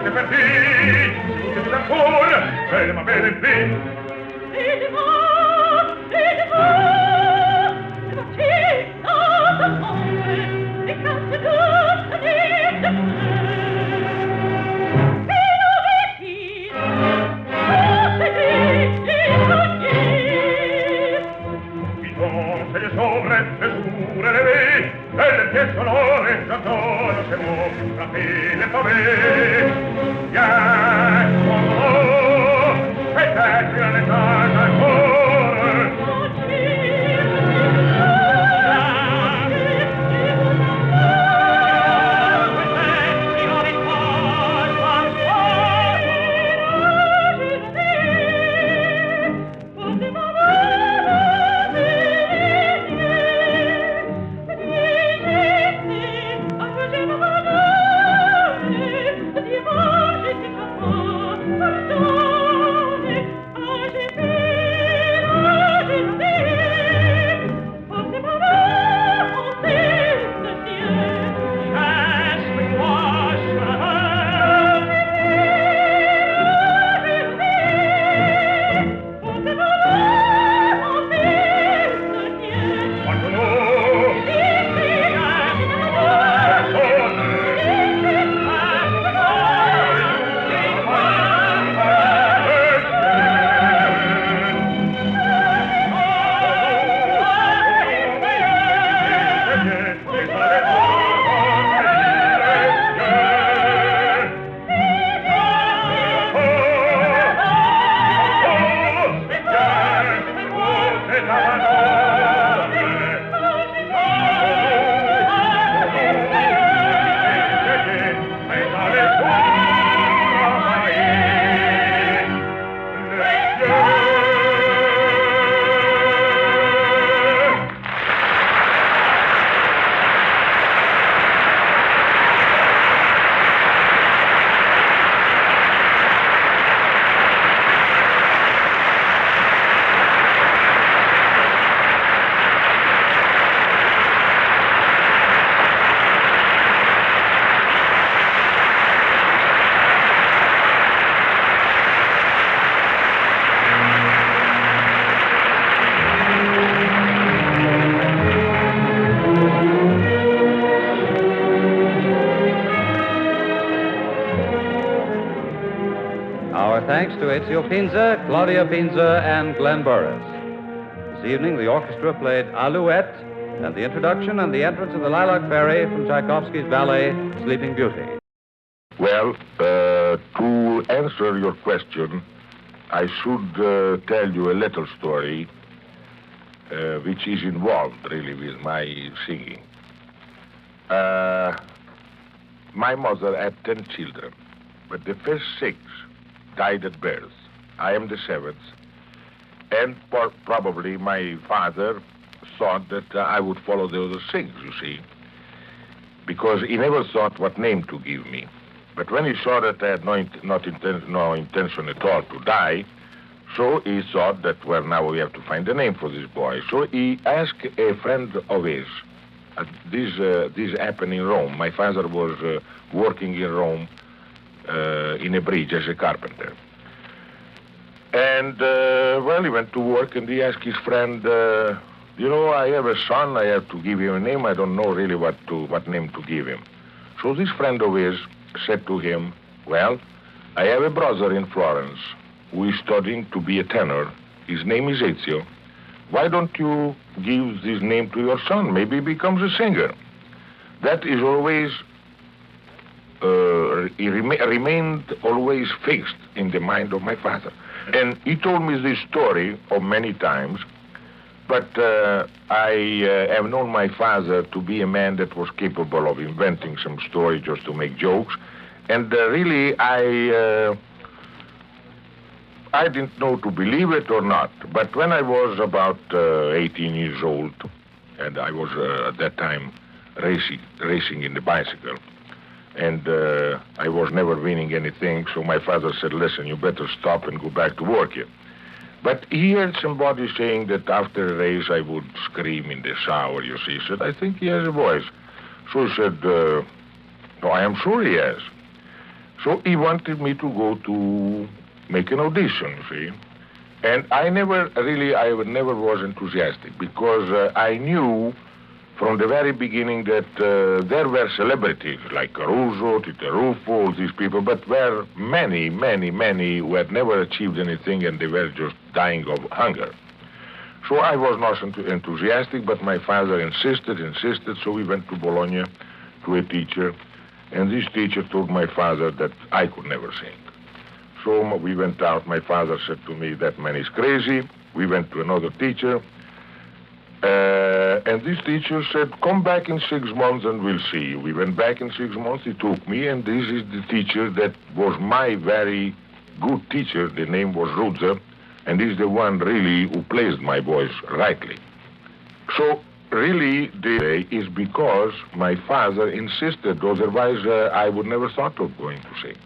siete partiti, siete ancora, ferma bene in fin. Sonore, sonore, se muove, tra file pave. Ya, oh, e te la letata ancora. Thanks to EZIO Pinza, Claudia Pinza, and Glenn Burroughs. This evening, the orchestra played Alerte and the introduction and the entrance of the Lilac Fairy from Tchaikovsky's ballet, Sleeping Beauty. Well, to answer your question, I should tell you a little story which is involved, really, with my singing. My mother had 10 children, but the first 6 died at birth. I am the 7th. And probably my father thought that I would follow the other 6, you see, because he never thought what name to give me. But when he saw that I had no intention at all to die, so he thought that, well, now we have to find a name for this boy. So he asked a friend of his. This happened in Rome. My father was working in Rome in a bridge as a carpenter. And, well, he went to work and he asked his friend, you know, I have a son, I have to give him a name, I don't know really what name to give him. So this friend of his said to him, well, I have a brother in Florence who is studying to be a tenor. His name is EZIO. Why don't you give this name to your son? Maybe he becomes a singer. That is always, remained always fixed in the mind of my father. And he told me this story of many times, but I have known my father to be a man that was capable of inventing some story just to make jokes. And really, I didn't know to believe it or not. But when I was about 18 years old, and I was at that time racing in the bicycle, and I was never winning anything, so my father said, listen, you better stop and go back to work here. But he heard somebody saying that after a race I would scream in the shower, you see. He said, I think he has a voice. So he said, no, I am sure he has. So he wanted me to go to make an audition, see? And I never was enthusiastic because I knew from the very beginning that there were celebrities like Caruso, Tito Ruffo, all these people, but were many who had never achieved anything and they were just dying of hunger. So I was not enthusiastic, but my father insisted, so we went to Bologna to a teacher, and this teacher told my father that I could never sing. So we went out. My father said to me, that man is crazy. We went to another teacher. And this teacher said, come back in 6 months and we'll see you. We went back in 6 months. He took me, and this is the teacher that was my very good teacher. The name was Rudzer, and this is the one really who placed my voice rightly. So really, the day is because my father insisted. Otherwise, I would never thought of going to sing.